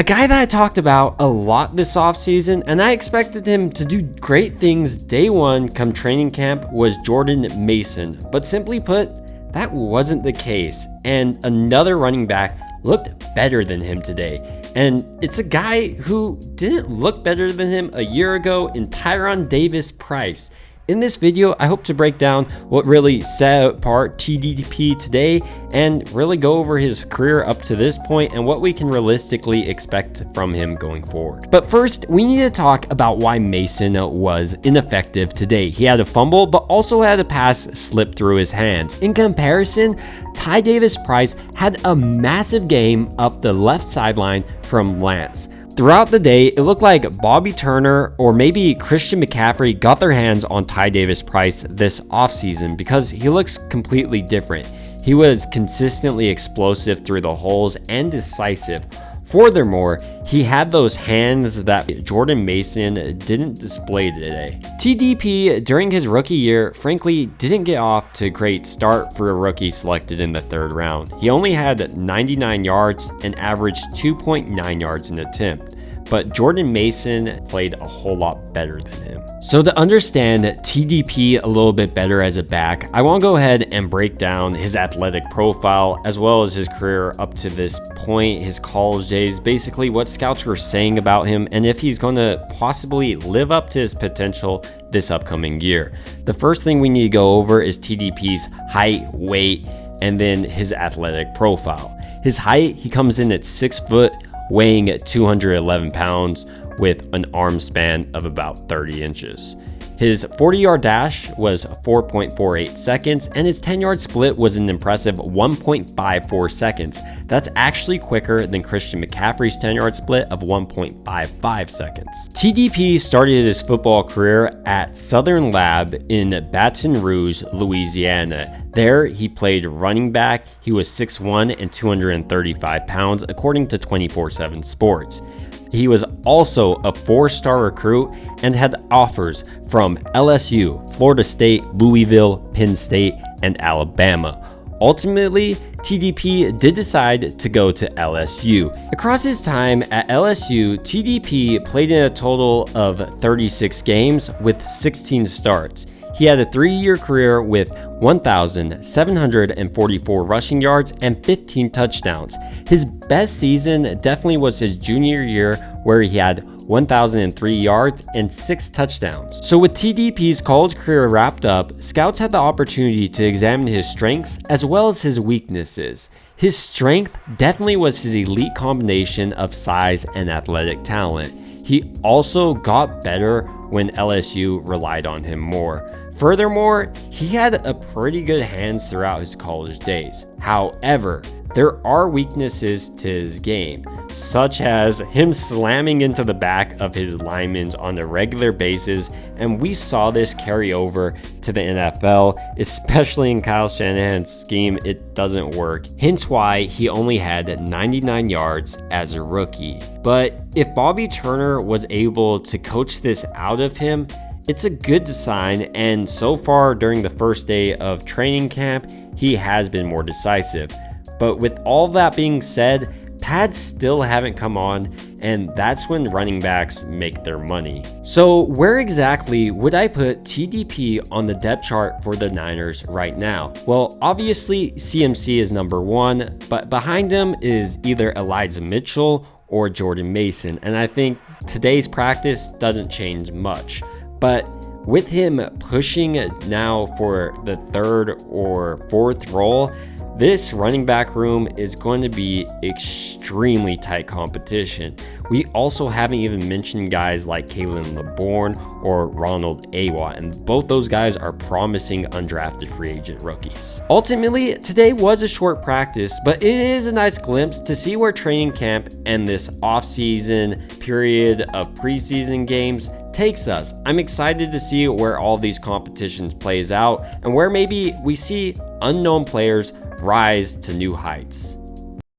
A guy that I talked about a lot this offseason, and I expected him to do great things day one come training camp, was Jordan Mason. But simply put, that wasn't the case, and another running back looked better than him today. And it's a guy who didn't look better than him a year ago in Tyron Davis-Price. In this video, I hope to break down what really set apart TDP today and really go over his career up to this point and what we can realistically expect from him going forward. But first, we need to talk about why Mason was ineffective today. He had a fumble, but also had a pass slip through his hands. In comparison, Ty Davis-Price had a massive game up the left sideline from Lance. Throughout the day, it looked like Bobby Turner or maybe Christian McCaffrey got their hands on Ty Davis-Price this offseason because he looks completely different. He was consistently explosive through the holes and decisive. Furthermore, he had those hands that Jordan Mason didn't display today. TDP, during his rookie year, frankly didn't get off to a great start for a rookie selected in the 3rd round. He only had 99 yards and averaged 2.9 yards an attempt, but Jordan Mason played a whole lot better than him. So to understand TDP a little bit better as a back, I want to go ahead and break down his athletic profile as well as his career up to this point, his college days, basically what scouts were saying about him and if he's going to possibly live up to his potential this upcoming year. The first thing we need to go over is TDP's height, weight, and then his athletic profile. His height, he comes in at 6 foot, weighing at 211 pounds with an arm span of about 30 inches. His 40-yard dash was 4.48 seconds, and his 10-yard split was an impressive 1.54 seconds. That's actually quicker than Christian McCaffrey's 10-yard split of 1.55 seconds. TDP started his football career at Southern Lab in Baton Rouge, Louisiana. There, he played running back. He was 6'1" and 235 pounds, according to 24/7 Sports. He was also a 4-star recruit and had offers from LSU, Florida State, Louisville, Penn State, and Alabama. Ultimately, TDP did decide to go to LSU. Across his time at LSU, TDP played in a total of 36 games with 16 starts. He had a 3-year career with 1,744 rushing yards and 15 touchdowns. His best season definitely was his junior year, where he had 1,003 yards and 6 touchdowns. So with TDP's college career wrapped up, scouts had the opportunity to examine his strengths as well as his weaknesses. His strength definitely was his elite combination of size and athletic talent. He also got better when LSU relied on him more. Furthermore, he had a pretty good hands throughout his college days. However, there are weaknesses to his game, such as him slamming into the back of his linemen on a regular basis, and we saw this carry over to the NFL, especially in Kyle Shanahan's scheme. It doesn't work, hence why he only had 99 yards as a rookie. But if Bobby Turner was able to coach this out of him, it's a good sign, and so far during the first day of training camp, he has been more decisive. But with all that being said, pads still haven't come on, and that's when running backs make their money. So where exactly would I put TDP on the depth chart for the Niners right now? Well, obviously CMC is number 1, but behind him is either Elijah Mitchell or Jordan Mason, and I think today's practice doesn't change much. But with him pushing now for the 3rd or 4th role, this running back room is going to be extremely tight competition. We also haven't even mentioned guys like Kalen LeBourne or Ronald Awatt, and both those guys are promising undrafted free agent rookies. Ultimately, today was a short practice, but it is a nice glimpse to see where training camp and this off-season period of preseason games takes us. I'm excited to see where all these competitions plays out and where maybe we see unknown players rise to new heights.